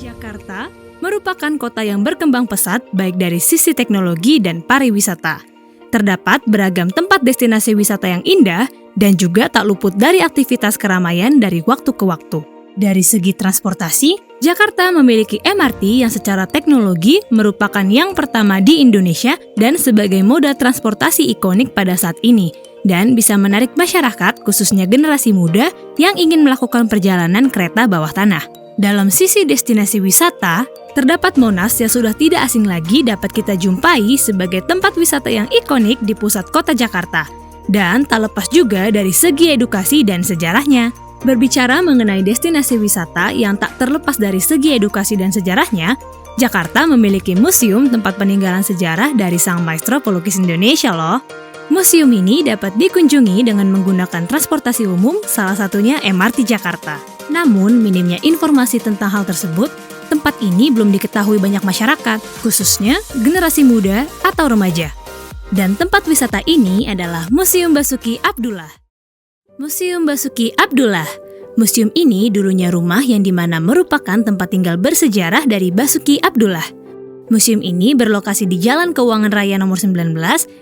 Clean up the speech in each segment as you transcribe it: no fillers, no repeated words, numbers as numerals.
Jakarta merupakan kota yang berkembang pesat baik dari sisi teknologi dan pariwisata. Terdapat beragam tempat destinasi wisata yang indah dan juga tak luput dari aktivitas keramaian dari waktu ke waktu. Dari segi transportasi, Jakarta memiliki MRT yang secara teknologi merupakan yang pertama di Indonesia dan sebagai moda transportasi ikonik pada saat ini, dan bisa menarik masyarakat khususnya generasi muda yang ingin melakukan perjalanan kereta bawah tanah. Dalam sisi destinasi wisata, terdapat Monas yang sudah tidak asing lagi dapat kita jumpai sebagai tempat wisata yang ikonik di pusat kota Jakarta. Dan tak lepas juga dari segi edukasi dan sejarahnya. Berbicara mengenai destinasi wisata yang tak terlepas dari segi edukasi dan sejarahnya, Jakarta memiliki museum tempat peninggalan sejarah dari sang maestro pelukis Indonesia loh. Museum ini dapat dikunjungi dengan menggunakan transportasi umum, salah satunya MRT Jakarta. Namun, minimnya informasi tentang hal tersebut, tempat ini belum diketahui banyak masyarakat, khususnya generasi muda atau remaja. Dan tempat wisata ini adalah Museum Basuki Abdullah. Museum Basuki Abdullah. Museum ini dulunya rumah yang dimana merupakan tempat tinggal bersejarah dari Basuki Abdullah. Museum ini berlokasi di Jalan Keuangan Raya nomor 19,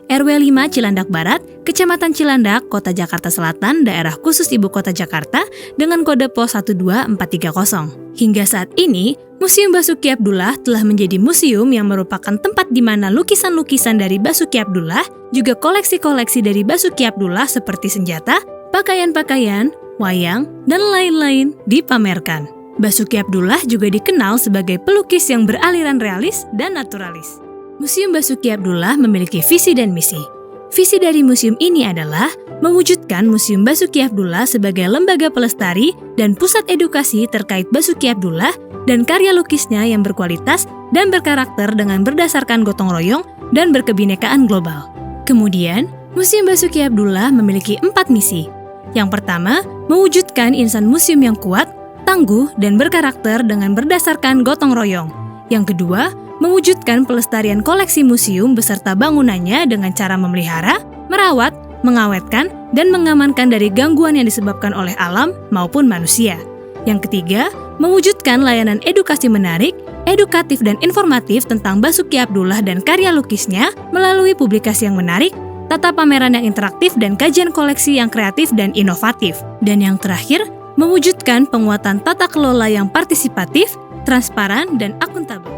RW 5 Cilandak Barat, Kecamatan Cilandak, Kota Jakarta Selatan, Daerah Khusus Ibu Kota Jakarta, dengan kode pos 12430. Hingga saat ini, Museum Basuki Abdullah telah menjadi museum yang merupakan tempat di mana lukisan-lukisan dari Basuki Abdullah, juga koleksi-koleksi dari Basuki Abdullah seperti senjata, pakaian-pakaian, wayang, dan lain-lain dipamerkan. Basuki Abdullah juga dikenal sebagai pelukis yang beraliran realis dan naturalis. Museum Basuki Abdullah memiliki visi dan misi. Visi dari museum ini adalah mewujudkan Museum Basuki Abdullah sebagai lembaga pelestari dan pusat edukasi terkait Basuki Abdullah dan karya lukisnya yang berkualitas dan berkarakter dengan berdasarkan gotong royong dan berkebinekaan global. Kemudian, Museum Basuki Abdullah memiliki 4 misi. Yang pertama, mewujudkan insan museum yang kuat, tangguh, dan berkarakter dengan berdasarkan gotong royong. Yang kedua, mewujudkan pelestarian koleksi museum beserta bangunannya dengan cara memelihara, merawat, mengawetkan, dan mengamankan dari gangguan yang disebabkan oleh alam maupun manusia. Yang ketiga, mewujudkan layanan edukasi menarik, edukatif dan informatif tentang Basuki Abdullah dan karya lukisnya melalui publikasi yang menarik, tata pameran yang interaktif, dan kajian koleksi yang kreatif dan inovatif. Dan yang terakhir, mewujudkan penguatan tata kelola yang partisipatif, transparan, dan akuntabel.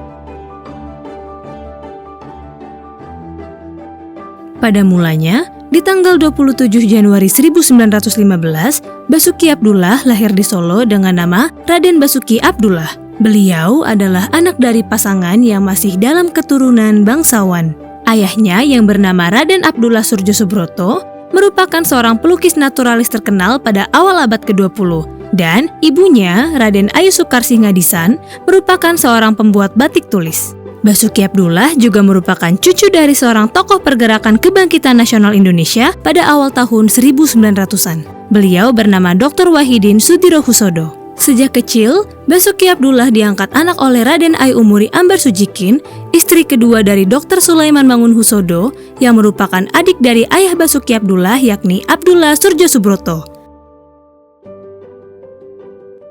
Pada mulanya, di tanggal 27 Januari 1915, Basuki Abdullah lahir di Solo dengan nama Raden Basuki Abdullah. Beliau adalah anak dari pasangan yang masih dalam keturunan bangsawan. Ayahnya yang bernama Raden Abdullah Surjo Subroto merupakan seorang pelukis naturalis terkenal pada awal abad ke-20. Dan ibunya, Raden Ayu Sukarsih Ngadisan, merupakan seorang pembuat batik tulis. Basuki Abdullah juga merupakan cucu dari seorang tokoh pergerakan kebangkitan nasional Indonesia pada awal tahun 1900-an. Beliau bernama Dr. Wahidin Sudirohusodo. Sejak kecil, Basuki Abdullah diangkat anak oleh Raden Ayu Umuri Ambar Sujikin, istri kedua dari Dr. Sulaiman Mangunhusodo, yang merupakan adik dari ayah Basuki Abdullah yakni Abdullah Surjo Subroto.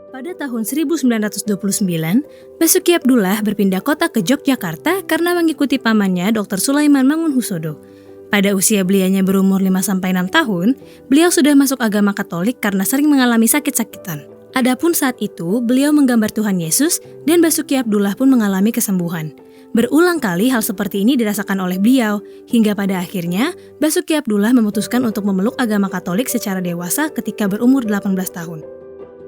Pada tahun 1929, Basuki Abdullah berpindah kota ke Yogyakarta karena mengikuti pamannya Dr. Sulaiman Mangunhusodo. Pada usia beliaunya berumur 5-6 tahun, beliau sudah masuk agama Katolik karena sering mengalami sakit-sakitan. Adapun saat itu, beliau menggambar Tuhan Yesus dan Basuki Abdullah pun mengalami kesembuhan. Berulang kali hal seperti ini dirasakan oleh beliau, hingga pada akhirnya Basuki Abdullah memutuskan untuk memeluk agama Katolik secara dewasa ketika berumur 18 tahun.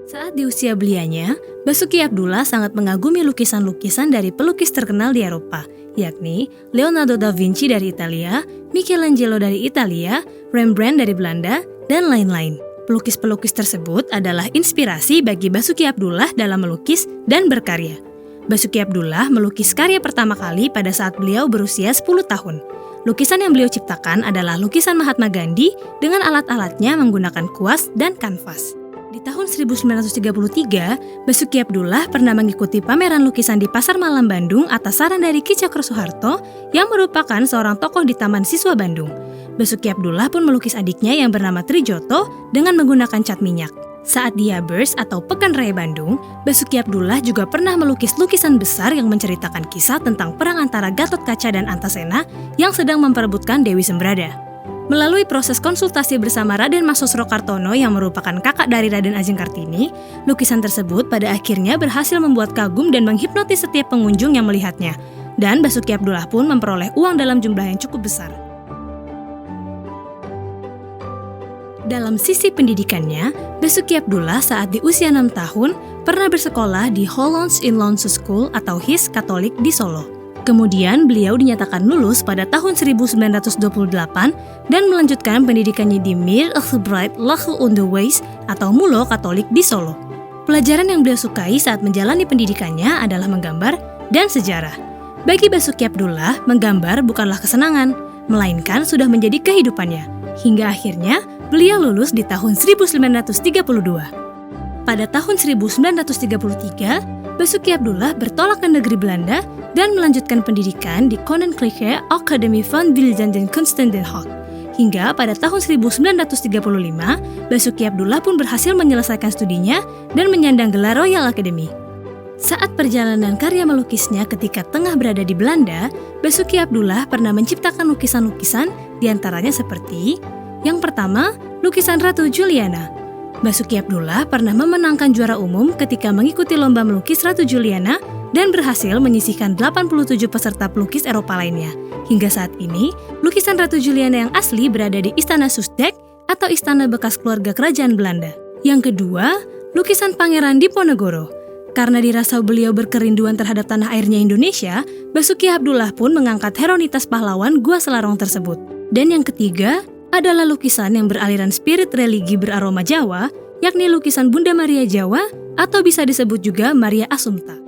Saat di usia belianya, Basuki Abdullah sangat mengagumi lukisan-lukisan dari pelukis terkenal di Eropa, yakni Leonardo da Vinci dari Italia, Michelangelo dari Italia, Rembrandt dari Belanda, dan lain-lain. Pelukis-pelukis tersebut adalah inspirasi bagi Basuki Abdullah dalam melukis dan berkarya. Basuki Abdullah melukis karya pertama kali pada saat beliau berusia 10 tahun. Lukisan yang beliau ciptakan adalah lukisan Mahatma Gandhi dengan alat-alatnya menggunakan kuas dan kanvas. Di tahun 1933, Basuki Abdullah pernah mengikuti pameran lukisan di Pasar Malam Bandung atas saran dari Ki Cokro Soeharto yang merupakan seorang tokoh di Taman Siswa Bandung. Basuki Abdullah pun melukis adiknya yang bernama Trijoto dengan menggunakan cat minyak. Saat di Jabbers atau Pekan Raya Bandung, Basuki Abdullah juga pernah melukis lukisan besar yang menceritakan kisah tentang perang antara Gatotkaca dan Antaséna yang sedang memperebutkan Dewi Sembrada. Melalui proses konsultasi bersama Raden Mas Sosrokartono yang merupakan kakak dari Raden Ajeng Kartini, lukisan tersebut pada akhirnya berhasil membuat kagum dan menghipnotis setiap pengunjung yang melihatnya. Dan Basuki Abdullah pun memperoleh uang dalam jumlah yang cukup besar. Dalam sisi pendidikannya, Basuki Abdullah saat di usia 6 tahun pernah bersekolah di Hollands Inlandse School atau HIS Katolik di Solo. Kemudian beliau dinyatakan lulus pada tahun 1928 dan melanjutkan pendidikannya di Meer Algebraid Lage Onderwijs atau MULO Katolik di Solo. Pelajaran yang beliau sukai saat menjalani pendidikannya adalah menggambar dan sejarah. Bagi Basuki Abdullah, menggambar bukanlah kesenangan, melainkan sudah menjadi kehidupannya. Hingga akhirnya, beliau lulus di tahun 1932. Pada tahun 1933, Basuki Abdullah bertolak ke negeri Belanda dan melanjutkan pendidikan di Koninklijke Academie van Beeldend en Kunsten Den Haag. Hingga pada tahun 1935, Basuki Abdullah pun berhasil menyelesaikan studinya dan menyandang gelar Royal Academy. Saat perjalanan karya melukisnya ketika tengah berada di Belanda, Basuki Abdullah pernah menciptakan lukisan-lukisan diantaranya seperti yang pertama, lukisan Ratu Juliana. Basuki Abdullah pernah memenangkan juara umum ketika mengikuti lomba melukis Ratu Juliana dan berhasil menyisihkan 87 peserta pelukis Eropa lainnya. Hingga saat ini, lukisan Ratu Juliana yang asli berada di Istana Soesdijk atau istana bekas keluarga kerajaan Belanda. Yang kedua, lukisan Pangeran Diponegoro. Karena dirasa beliau berkerinduan terhadap tanah airnya Indonesia, Basuki Abdullah pun mengangkat heronitas pahlawan Gua Selarong tersebut. Dan yang ketiga adalah lukisan yang beraliran spirit religi beraroma Jawa, yakni lukisan Bunda Maria Jawa atau bisa disebut juga Maria Assumpta.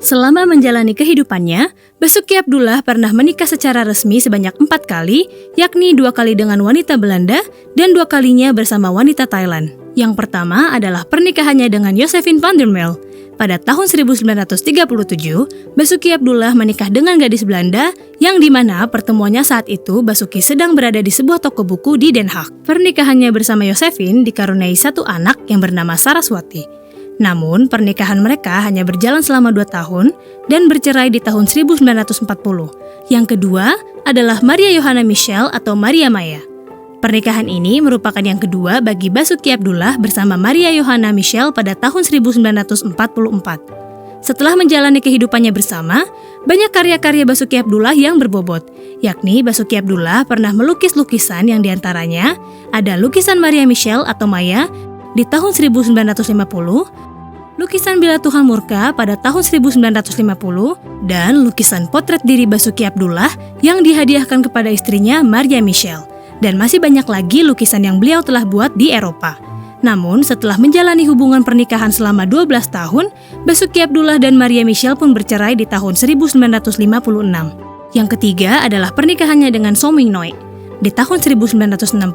Selama menjalani kehidupannya, Basuki Abdullah pernah menikah secara resmi sebanyak 4 kali, yakni 2 kali dengan wanita Belanda dan 2 kalinya bersama wanita Thailand. Yang pertama adalah pernikahannya dengan Josephine van der Mel. Pada tahun 1937, Basuki Abdullah menikah dengan gadis Belanda yang dimana pertemuannya saat itu Basuki sedang berada di sebuah toko buku di Den Haag. Pernikahannya bersama Josephine dikaruniai 1 anak yang bernama Saraswati. Namun, pernikahan mereka hanya berjalan selama 2 tahun dan bercerai di tahun 1940. Yang kedua adalah Maria Johanna Michel atau Maria Maya. Pernikahan ini merupakan yang kedua bagi Basuki Abdullah bersama Maria Johanna Michel pada tahun 1944. Setelah menjalani kehidupannya bersama, banyak karya-karya Basuki Abdullah yang berbobot, yakni Basuki Abdullah pernah melukis lukisan yang diantaranya ada lukisan Maria Michel atau Maya di tahun 1950, lukisan Bila Tuhan Murka pada tahun 1950, dan lukisan potret diri Basuki Abdullah yang dihadiahkan kepada istrinya Maria Michel. Dan masih banyak lagi lukisan yang beliau telah buat di Eropa. Namun, setelah menjalani hubungan pernikahan selama 12 tahun, Basuki Abdullah dan Maria Michel pun bercerai di tahun 1956. Yang ketiga adalah pernikahannya dengan So Ming Noi. Di tahun 1960,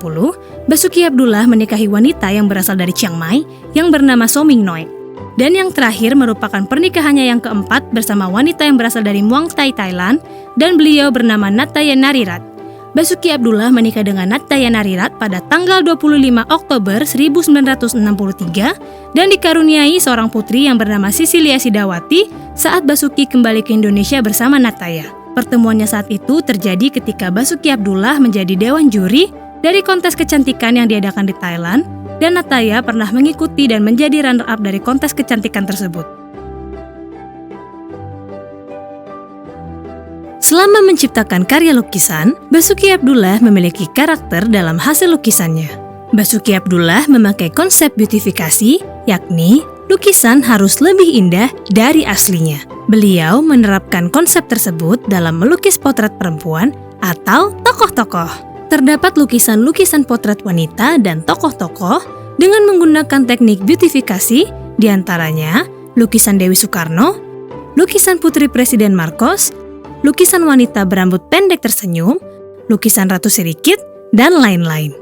Basuki Abdullah menikahi wanita yang berasal dari Chiang Mai yang bernama So Ming Noi. Dan yang terakhir merupakan pernikahannya yang keempat bersama wanita yang berasal dari Muang Thai, Thailand, dan beliau bernama Nataya Narirat. Basuki Abdullah menikah dengan Nataya Narirat pada tanggal 25 Oktober 1963 dan dikaruniai seorang putri yang bernama Sisilia Sidawati saat Basuki kembali ke Indonesia bersama Nataya. Pertemuannya saat itu terjadi ketika Basuki Abdullah menjadi dewan juri dari kontes kecantikan yang diadakan di Thailand dan Nataya pernah mengikuti dan menjadi runner-up dari kontes kecantikan tersebut. Selama menciptakan karya lukisan, Basuki Abdullah memiliki karakter dalam hasil lukisannya. Basuki Abdullah memakai konsep beautifikasi, yakni lukisan harus lebih indah dari aslinya. Beliau menerapkan konsep tersebut dalam melukis potret perempuan atau tokoh-tokoh. Terdapat lukisan-lukisan potret wanita dan tokoh-tokoh dengan menggunakan teknik beautifikasi, diantaranya lukisan Dewi Soekarno, lukisan Putri Presiden Marcos, lukisan wanita berambut pendek tersenyum, lukisan Ratu Sirikit, dan lain-lain.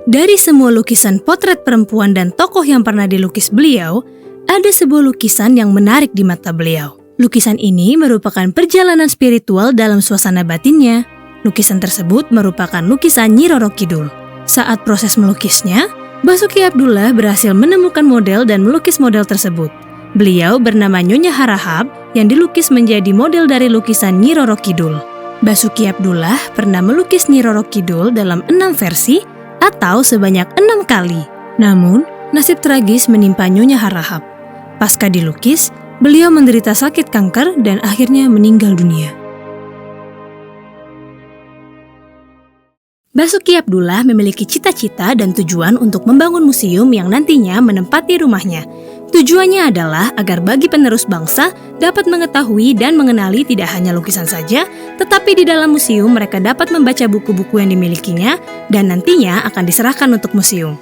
Dari semua lukisan potret perempuan dan tokoh yang pernah dilukis beliau, ada sebuah lukisan yang menarik di mata beliau. Lukisan ini merupakan perjalanan spiritual dalam suasana batinnya. Lukisan tersebut merupakan lukisan Nyi Roro Kidul. Saat proses melukisnya, Basuki Abdullah berhasil menemukan model dan melukis model tersebut. Beliau bernama Nyonya Harahap yang dilukis menjadi model dari lukisan Nyi Roro Kidul. Basuki Abdullah pernah melukis Nyi Roro Kidul dalam 6 versi atau sebanyak 6 kali. Namun, nasib tragis menimpa Nyonya Harahap. Pasca dilukis, beliau menderita sakit kanker dan akhirnya meninggal dunia. Basuki Abdullah memiliki cita-cita dan tujuan untuk membangun museum yang nantinya menempati rumahnya. Tujuannya adalah agar bagi penerus bangsa dapat mengetahui dan mengenali tidak hanya lukisan saja, tetapi di dalam museum mereka dapat membaca buku-buku yang dimilikinya dan nantinya akan diserahkan untuk museum.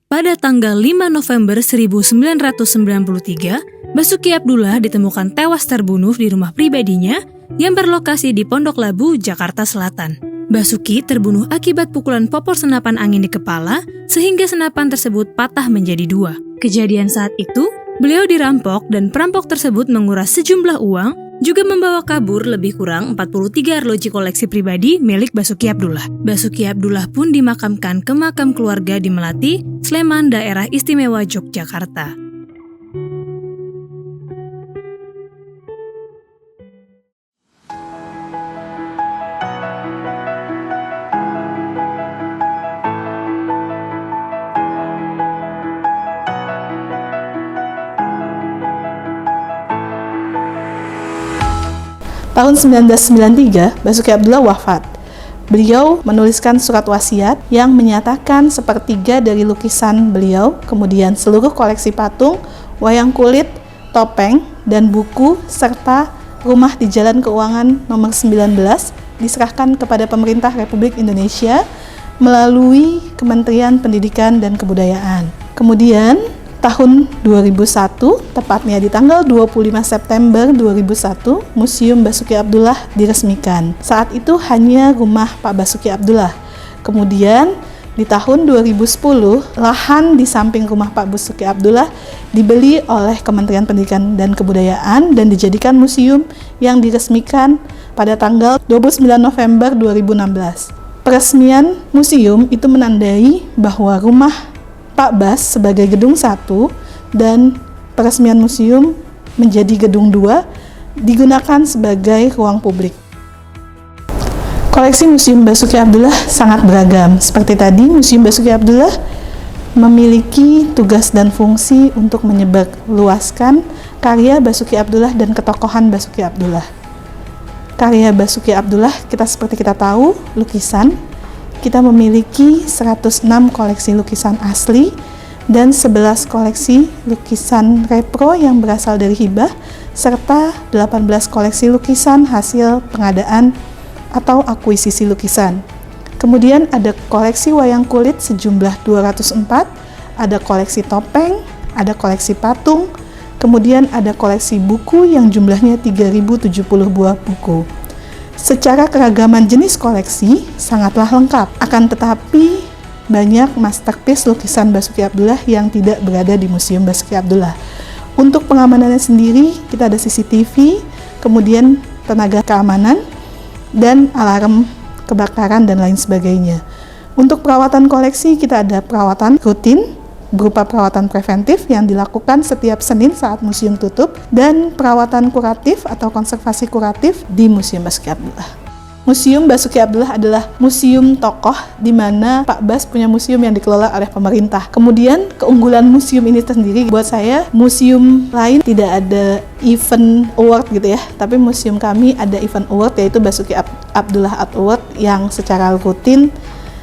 Pada tanggal 5 November 1993, Basuki Abdullah ditemukan tewas terbunuh di rumah pribadinya yang berlokasi di Pondok Labu, Jakarta Selatan. Basuki terbunuh akibat pukulan popor senapan angin di kepala sehingga senapan tersebut patah menjadi 2. Kejadian saat itu, beliau dirampok dan perampok tersebut menguras sejumlah uang, juga membawa kabur lebih kurang 43 arloji koleksi pribadi milik Basuki Abdullah. Basuki Abdullah pun dimakamkan ke makam keluarga di Melati, Sleman, Daerah Istimewa Yogyakarta. Tahun 1993, Basuki Abdullah wafat. Beliau menuliskan surat wasiat yang menyatakan sepertiga dari lukisan beliau, kemudian seluruh koleksi patung, wayang kulit, topeng, dan buku, serta rumah di Jalan Keuangan nomor 19 diserahkan kepada pemerintah Republik Indonesia melalui Kementerian Pendidikan dan Kebudayaan. Kemudian, tahun 2001, tepatnya di tanggal 25 September 2001, Museum Basuki Abdullah diresmikan. Saat itu hanya rumah Pak Basuki Abdullah. Kemudian di tahun 2010, lahan di samping rumah Pak Basuki Abdullah dibeli oleh Kementerian Pendidikan dan Kebudayaan dan dijadikan museum yang diresmikan pada tanggal 29 November 2016. Peresmian museum itu menandai bahwa rumah Pak Bas sebagai gedung 1 dan peresmian museum menjadi gedung 2 digunakan sebagai ruang publik. Koleksi Museum Basuki Abdullah sangat beragam. Seperti tadi, Museum Basuki Abdullah memiliki tugas dan fungsi untuk menyebarluaskan karya Basuki Abdullah dan ketokohan Basuki Abdullah. Karya Basuki Abdullah seperti kita tahu, lukisan. Kita memiliki 106 koleksi lukisan asli dan 11 koleksi lukisan repro yang berasal dari hibah, serta 18 koleksi lukisan hasil pengadaan atau akuisisi lukisan. Kemudian ada koleksi wayang kulit sejumlah 204, ada koleksi topeng, ada koleksi patung, kemudian ada koleksi buku yang jumlahnya 3070 buah buku. Secara keragaman jenis koleksi sangatlah lengkap, akan tetapi banyak masterpiece lukisan Basuki Abdullah yang tidak berada di Museum Basuki Abdullah. Untuk pengamanannya sendiri, kita ada CCTV, kemudian tenaga keamanan, dan alarm kebakaran dan lain sebagainya. Untuk perawatan koleksi, kita ada perawatan rutin, berupa perawatan preventif yang dilakukan setiap Senin saat museum tutup, dan perawatan kuratif atau konservasi kuratif di Museum Basuki Abdullah. Museum Basuki Abdullah adalah museum tokoh di mana Pak Bas punya museum yang dikelola oleh pemerintah. Kemudian keunggulan museum ini sendiri buat saya, museum lain tidak ada event award gitu ya, tapi museum kami ada event award yaitu Basuki Abdullah Art Award yang secara rutin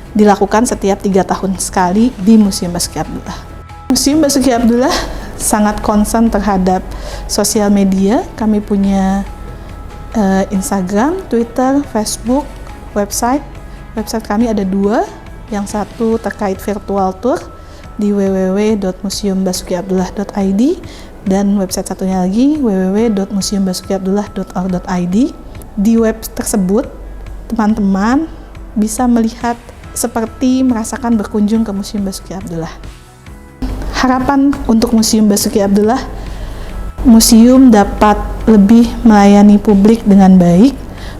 dilakukan setiap 3 tahun sekali di Museum Basuki Abdullah. Museum Basuki Abdullah sangat concern terhadap sosial media. Kami punya Instagram, Twitter, Facebook, website. Website kami ada 2. Yang satu terkait virtual tour di www.museumbasukiabdullah.id dan website satunya lagi www.museumbasukiabdullah.org.id. Di web tersebut, teman-teman bisa melihat seperti merasakan berkunjung ke Museum Basuki Abdullah. Harapan untuk Museum Basuki Abdullah, museum dapat lebih melayani publik dengan baik,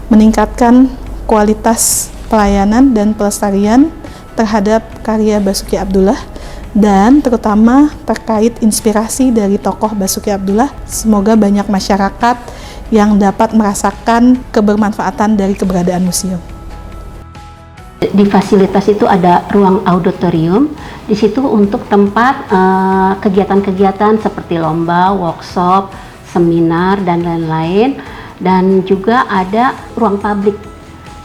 meningkatkan kualitas pelayanan dan pelestarian terhadap karya Basuki Abdullah, dan terutama terkait inspirasi dari tokoh Basuki Abdullah. Semoga banyak masyarakat yang dapat merasakan kebermanfaatan dari keberadaan museum. Di fasilitas itu ada ruang auditorium, di situ untuk tempat kegiatan-kegiatan seperti lomba, workshop, seminar, dan lain-lain. Dan juga ada ruang publik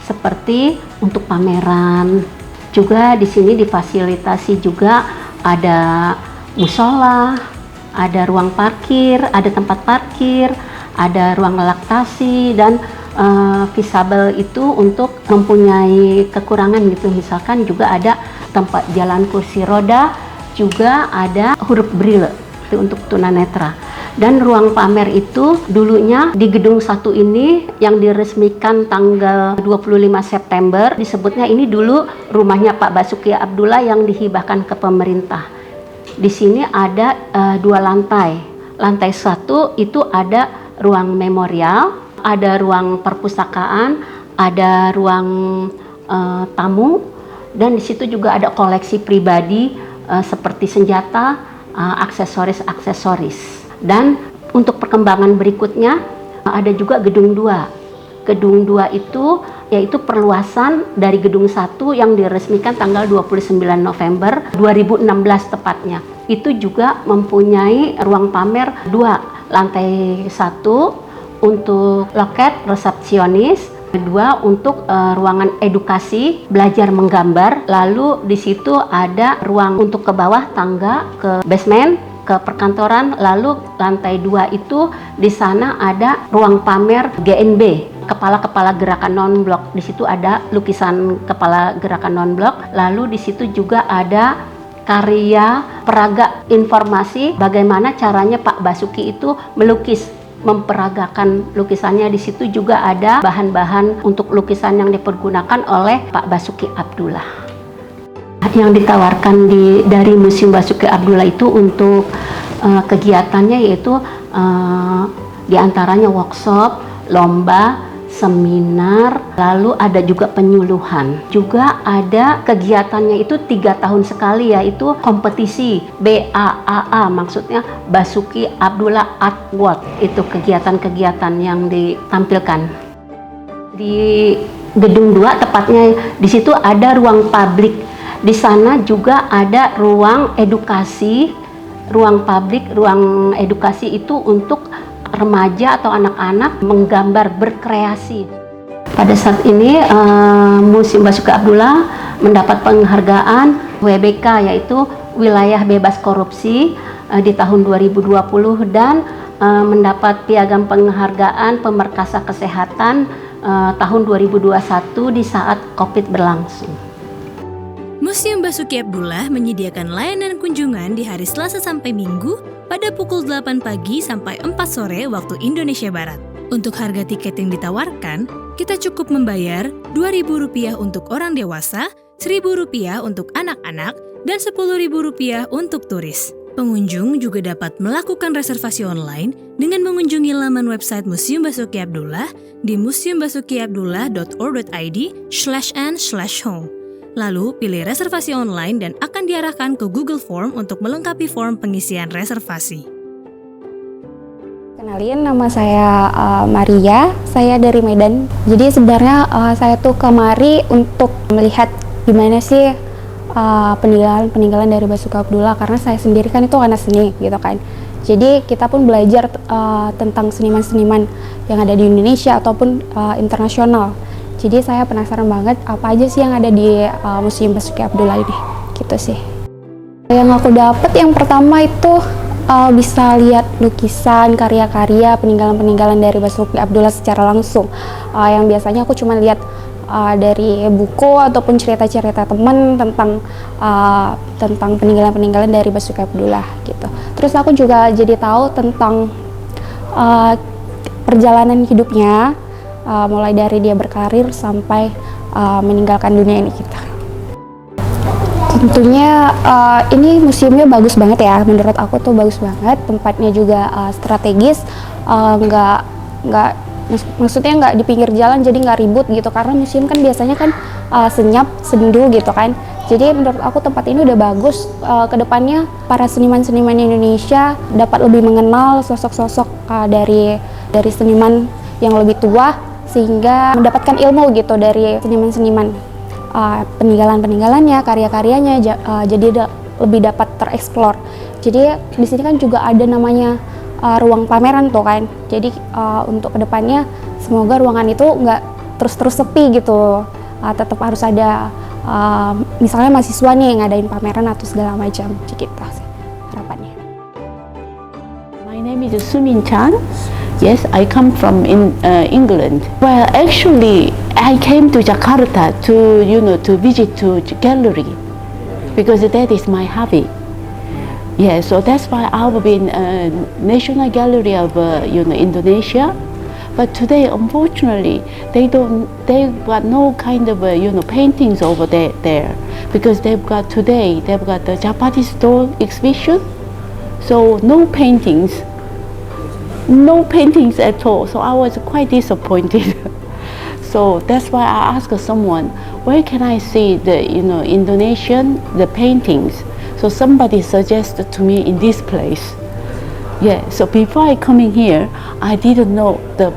seperti untuk pameran. Juga di sini difasilitasi juga ada musola, ada ruang parkir, ada tempat parkir, ada ruang laktasi, dan visabel itu untuk mempunyai kekurangan gitu, misalkan juga ada tempat jalan kursi roda, juga ada huruf braille itu untuk tunanetra. Dan ruang pamer itu dulunya di gedung 1 ini yang diresmikan tanggal 25 September, disebutnya ini dulu rumahnya Pak Basuki Abdullah yang dihibahkan ke pemerintah. Di sini ada 2 lantai. Lantai 1 itu ada ruang memorial, ada ruang perpustakaan, ada ruang tamu, dan di situ juga ada koleksi pribadi seperti senjata, aksesoris. Dan untuk perkembangan berikutnya ada juga gedung 2. Gedung 2 itu yaitu perluasan dari gedung 1 yang diresmikan tanggal 29 November 2016 tepatnya. Itu juga mempunyai ruang pamer 2, lantai 1 untuk loket resepsionis, kedua untuk ruangan edukasi belajar menggambar, lalu di situ ada ruang untuk ke bawah tangga ke basement ke perkantoran, lalu lantai 2 itu di sana ada ruang pamer GNB, kepala-kepala gerakan non-blok. Di situ ada lukisan kepala gerakan non-blok, lalu di situ juga ada karya peraga informasi bagaimana caranya Pak Basuki itu melukis, memperagakan lukisannya. Di situ juga ada bahan-bahan untuk lukisan yang dipergunakan oleh Pak Basuki Abdullah. Yang ditawarkan dari Museum Basuki Abdullah itu untuk kegiatannya yaitu diantaranya workshop, lomba, seminar, lalu ada juga penyuluhan. Juga ada kegiatannya itu 3 tahun sekali, yaitu kompetisi BAAA, maksudnya Basuki Abdullah Art Award. Itu kegiatan-kegiatan yang ditampilkan. Di gedung 2 tepatnya di situ ada ruang publik. Di sana juga ada ruang edukasi, ruang publik, ruang edukasi itu untuk remaja atau anak-anak menggambar, berkreasi. Pada saat ini Museum Basuki Abdullah mendapat penghargaan WBK, yaitu Wilayah Bebas Korupsi di tahun 2020, dan mendapat piagam penghargaan Pemerkasa Kesehatan tahun 2021 di saat COVID berlangsung. Museum Basuki Abdullah menyediakan layanan kunjungan di hari Selasa sampai Minggu pada pukul 8 pagi sampai 4 sore waktu Indonesia Barat. Untuk harga tiket yang ditawarkan, kita cukup membayar Rp2.000 untuk orang dewasa, Rp1.000 untuk anak-anak, dan Rp10.000 untuk turis. Pengunjung juga dapat melakukan reservasi online dengan mengunjungi laman website Museum Basuki Abdullah di museumbasukiabdullah.org.id/n/home. Lalu pilih reservasi online dan akan diarahkan ke Google Form untuk melengkapi form pengisian reservasi. Kenalin, nama saya Maria, saya dari Medan. Jadi sebenarnya saya tuh kemari untuk melihat gimana sih peninggalan dari Basuki Abdullah, karena saya sendiri kan itu anak seni gitu kan. Jadi kita pun belajar tentang seniman-seniman yang ada di Indonesia ataupun internasional. Jadi saya penasaran banget apa aja sih yang ada di Museum Basuki Abdullah ini, gitu sih. Yang aku dapat yang pertama itu bisa lihat lukisan, karya-karya, peninggalan-peninggalan dari Basuki Abdullah secara langsung. Yang biasanya aku cuma lihat dari buku ataupun cerita-cerita teman tentang peninggalan-peninggalan dari Basuki Abdullah gitu. Terus aku juga jadi tahu tentang perjalanan hidupnya, mulai dari dia berkarir sampai meninggalkan dunia ini kita. Tentunya ini museumnya bagus banget ya, menurut aku tuh bagus banget. Tempatnya juga strategis, nggak maksudnya nggak di pinggir jalan, jadi nggak ribut gitu, karena museum kan biasanya kan senyap, sendu gitu kan. Jadi menurut aku tempat ini udah bagus. Kedepannya para seniman-seniman Indonesia dapat lebih mengenal sosok-sosok dari seniman yang lebih tua, sehingga mendapatkan ilmu gitu dari seniman-seniman, peninggalan-peninggalannya, karya-karyanya, jadi lebih dapat tereksplor. Jadi di sini kan juga ada namanya ruang pameran tuh kan. Jadi untuk kedepannya semoga ruangan itu nggak terus-terus sepi gitu. Tetap harus ada misalnya mahasiswa nih yang ngadain pameran atau segala macam. Gitu sih harapannya. My name is Sumin Chan. Yes, I come from England. Well, actually, I came to Jakarta to visit to gallery because that is my hobby. Yeah, so that's why I've been National Gallery of Indonesia. But today, unfortunately, they got no kind of paintings over there because they've got the Japanese store exhibition. So no paintings at all. So I was quite disappointed. So that's why I asked someone, where can I see the Indonesian paintings? So somebody suggested to me in this place. Yeah. So before I coming here, I didn't know the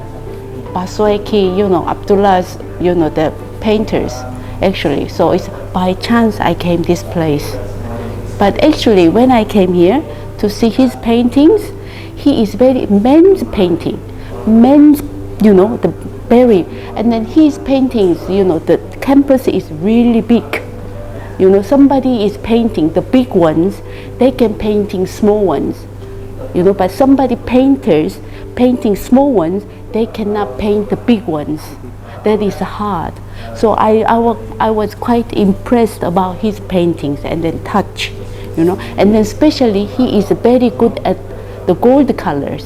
Basuki, Abdullah's, the painters actually. So it's by chance I came this place. But actually, when I came here to see his paintings, he is very men's painting, the very, and then his paintings, the canvas is really big. Somebody is painting the big ones, they can painting small ones. But somebody painting small ones, they cannot paint the big ones. That is hard. So I was quite impressed about his paintings and then touch, and then especially he is very good at the gold colors.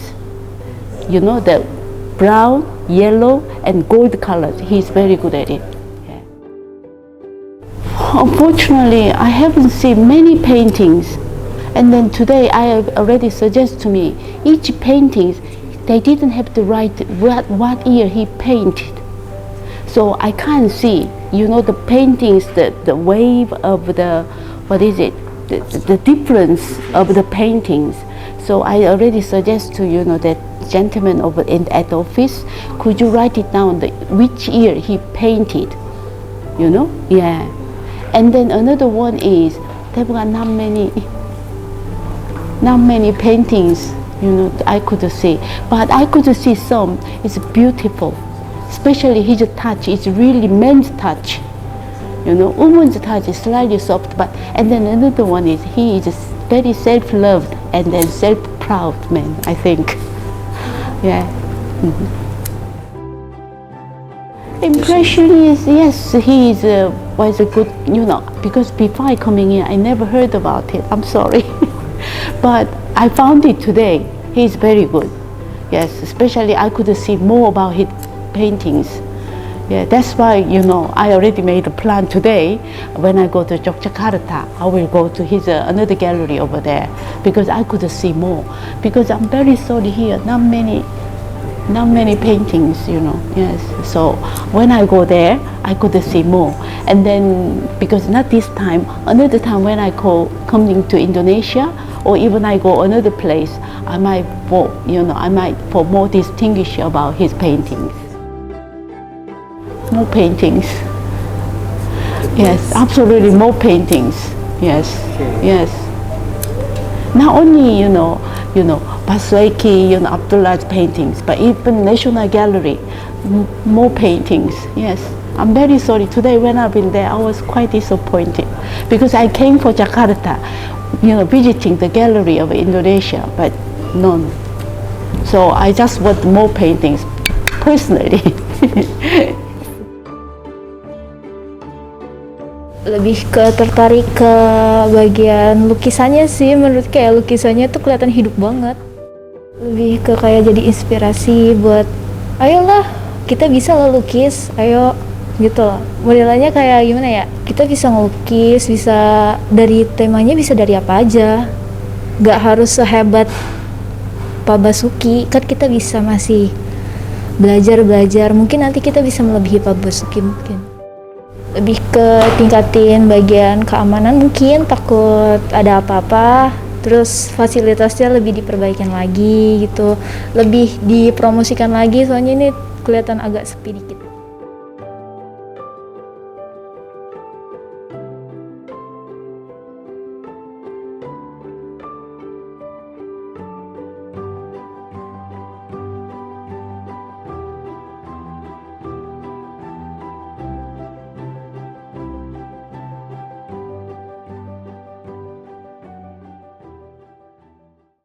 The brown, yellow, and gold colors. He's very good at it. Yeah. Unfortunately, I haven't seen many paintings. And then today, I have already suggested to me each paintings. They didn't have to write what year he painted. So I can't see, the paintings, the wave of the, the difference of the paintings. So I already suggest to that gentleman over at the office, could you write it down which year he painted, yeah. And then another one is they've got not many paintings, I could see, but I could see some. It's beautiful, especially his touch. It's really men's touch, woman's touch is slightly soft, and then another one is he is very self-loved and then self-proud man, I think. Yeah. Mm-hmm. Impression is, yes, he was a good, because before I coming here, I never heard about it. I'm sorry. But I found it today. He's very good. Yes, especially I could see more about his paintings. Yeah, that's why, I already made a plan today. When I go to Yogyakarta, I will go to his another gallery over there because I could see more. Because I'm very sorry here, not many paintings, Yes, so when I go there, I could see more. And then, because not this time, another time when I coming to Indonesia, or even I go another place, I might for more distinguish about his paintings. More paintings. Yes, absolutely more paintings. Yes, yes. Not only Basuki, Abdullah's paintings, but even National Gallery, more paintings. Yes, I'm very sorry. Today when I've been there, I was quite disappointed because I came for Jakarta, visiting the gallery of Indonesia, but none. So I just want more paintings, personally. Lebih tertarik ke bagian lukisannya sih, menurut kayak lukisannya tuh kelihatan hidup banget. Lebih ke kayak jadi inspirasi buat, ayolah kita bisa lo lukis, ayo gitu loh. Modelannya kayak gimana ya, kita bisa ngelukis, bisa dari temanya, bisa dari apa aja, gak harus sehebat Pak Basuki, kan kita bisa masih belajar mungkin nanti kita bisa melebihi Pak Basuki mungkin. Lebih ke tingkatin bagian keamanan mungkin, takut ada apa-apa, terus fasilitasnya lebih diperbaikin lagi gitu, lebih dipromosikan lagi soalnya ini kelihatan agak sepi dikit.